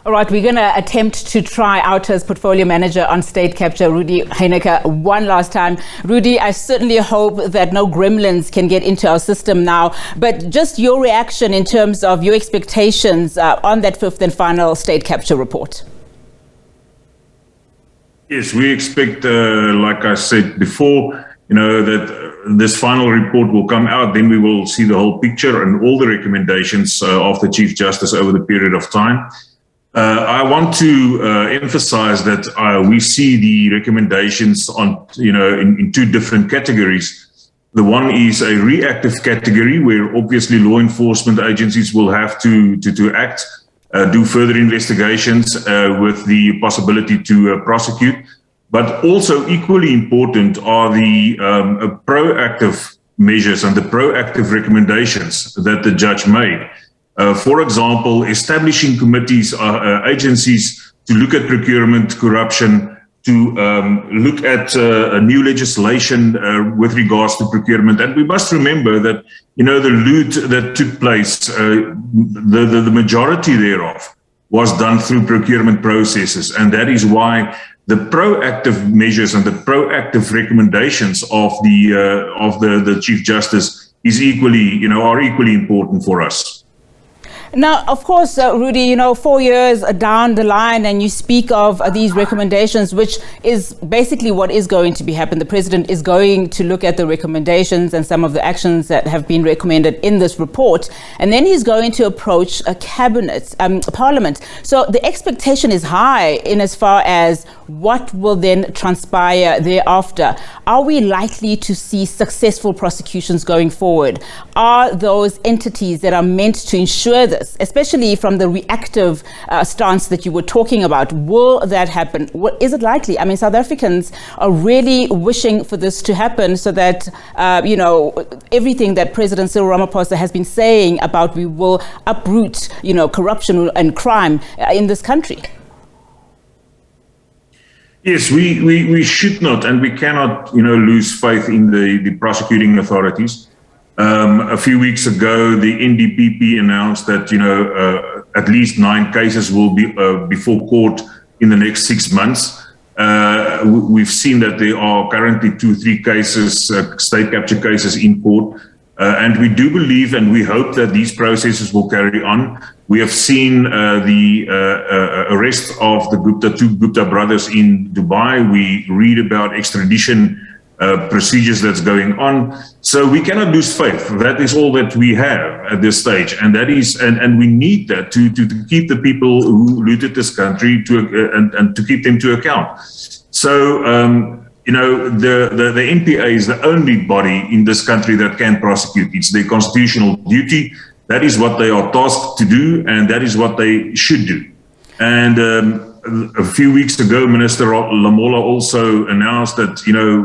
All right, we're going to attempt to try OUTA's portfolio manager on state capture, Rudie Heyneke, one last time. Rudie, I certainly hope that no gremlins can get into our system now, but just your reaction in terms of your expectations on that fifth and final state capture report. Yes, we expect, like I said before, that this final report will come out. Then we will see the whole picture and all the recommendations of the Chief Justice over the period of time. I want to emphasize that we see the recommendations on, in two different categories. The one is a reactive category where obviously law enforcement agencies will have to act, do further investigations with the possibility to prosecute. But also equally important are the proactive measures and the proactive recommendations that the judge made. For example, establishing committees, agencies to look at procurement, corruption, to look at new legislation with regards to procurement. And we must remember that, the loot that took place, the majority thereof was done through procurement processes. And that is why the proactive measures and the proactive recommendations of the Chief Justice is equally, are equally important for us. Now, of course, Rudie, 4 years down the line, and you speak of these recommendations, which is basically what is going to be happening. The president is going to look at the recommendations and some of the actions that have been recommended in this report, and then he's going to approach a parliament. So the expectation is high in as far as what will then transpire thereafter. Are we likely to see successful prosecutions going forward? Are those entities that are meant to ensure this, especially from the reactive stance that you were talking about, will that happen? Is it likely? I mean, South Africans are really wishing for this to happen so that, everything that President Cyril Ramaphosa has been saying about we will uproot, corruption and crime in this country. Yes, we should not and we cannot, lose faith in the prosecuting authorities. A few weeks ago, the NDPP announced that, at least 9 cases will be before court in the next 6 months. We've seen that there are currently 2-3 cases, state capture cases in court. And we do believe and we hope that these processes will carry on. We have seen the arrest of the 2 Gupta brothers in Dubai. We read about extradition procedures that's going on. So we cannot lose faith. That is all that we have at this stage. And that is, and we need that to keep the people who looted this country and to keep them to account. So, the NPA is the only body in this country that can prosecute. It's their constitutional duty. That is what they are tasked to do, and that is what they should do. And a few weeks ago, Minister Lamola also announced that,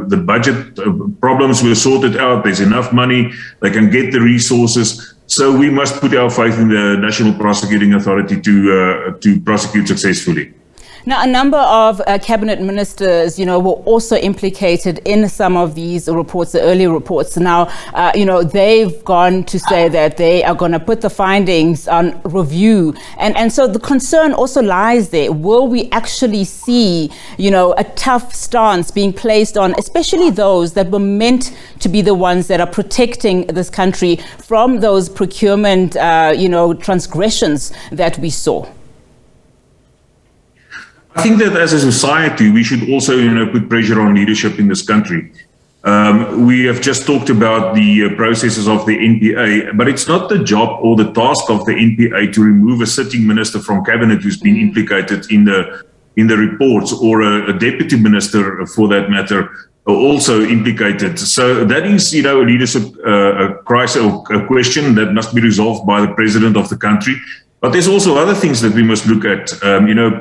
the budget problems were sorted out. There's enough money. They can get the resources. So we must put our faith in the National Prosecuting Authority to prosecute successfully. Now, a number of cabinet ministers, were also implicated in some of these reports, the early reports. Now, they've gone to say that they are going to put the findings on review. And so the concern also lies there. Will we actually see, a tough stance being placed on, especially those that were meant to be the ones that are protecting this country from those procurement, transgressions that we saw? I think that as a society, we should also, put pressure on leadership in this country. We have just talked about the processes of the NPA, but it's not the job or the task of the NPA to remove a sitting minister from cabinet who's been implicated in the reports, or a deputy minister, for that matter, also implicated. So that is, a leadership crisis or a question that must be resolved by the president of the country. But there's also other things that we must look at.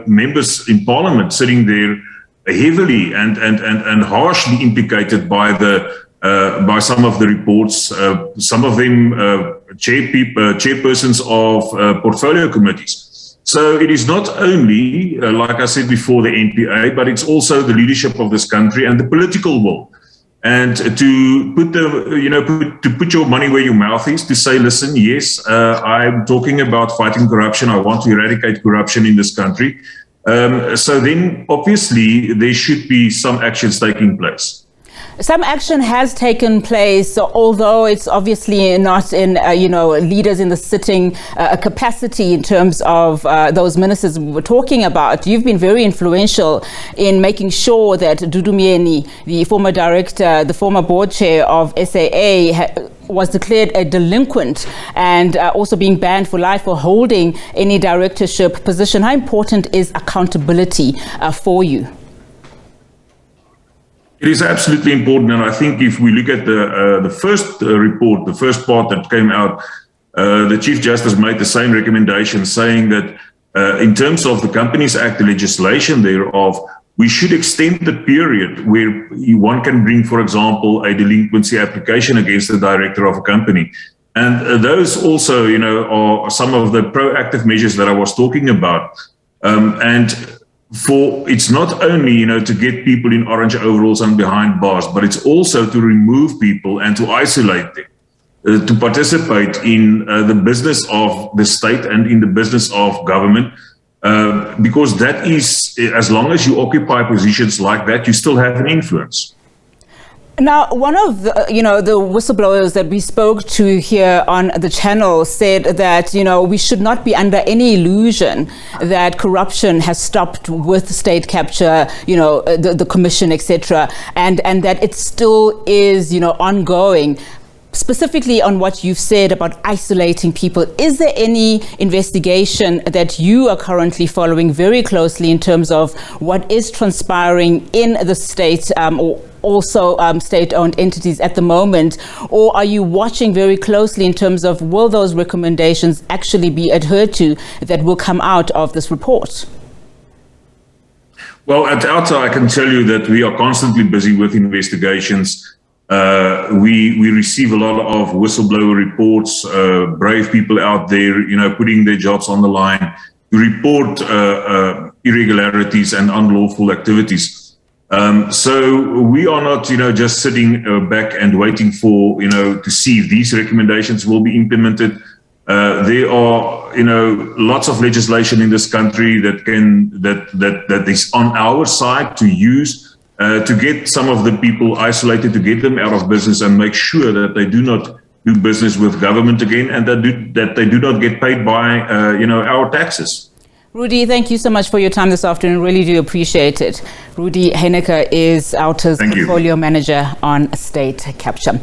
Members in parliament sitting there heavily and harshly implicated by some of the reports. Some of them chairpersons of portfolio committees. So it is not only, like I said before, the NPA, but it's also the leadership of this country and the political will. and to put to put your money where your mouth is, to say, listen, yes, I'm talking about fighting corruption. I want to eradicate corruption in this country. So then obviously there should be some actions taking place. Some action has taken place, although it's obviously not in, leaders in the sitting capacity in terms of those ministers we were talking about. You've been very influential in making sure that Dudu Myeni, the former director, the former board chair of SAA, was declared a delinquent and also being banned for life for holding any directorship position. How important is accountability for you? It is absolutely important, and I think if we look at the first report, the first part that came out, the Chief Justice made the same recommendation, saying that in terms of the Companies Act, the legislation thereof, we should extend the period where one can bring, for example, a delinquency application against the director of a company. And those also, are some of the proactive measures that I was talking about. It's not only, to get people in orange overalls and behind bars, but it's also to remove people and to isolate them, to participate in the business of the state and in the business of government, because that is, as long as you occupy positions like that, you still have an influence. Now, one of the, the whistleblowers that we spoke to here on the channel said that, we should not be under any illusion that corruption has stopped with state capture, the commission, etc., and that it still is, ongoing. Specifically on what you've said about isolating people, is there any investigation that you are currently following very closely in terms of what is transpiring in the state or also state-owned entities at the moment? Or are you watching very closely in terms of will those recommendations actually be adhered to that will come out of this report? Well, at OUTA, I can tell you that we are constantly busy with investigations. We receive a lot of whistleblower reports, brave people out there, putting their jobs on the line to report irregularities and unlawful activities. So we are not, just sitting back and waiting for, to see if these recommendations will be implemented. There are, lots of legislation in this country that is on our side to use to get some of the people isolated, to get them out of business and make sure that they do not do business with government again, and that they do not get paid by, our taxes. Rudie, thank you so much for your time this afternoon. Really do appreciate it. Rudie Heyneke is OUTA's portfolio manager on state capture.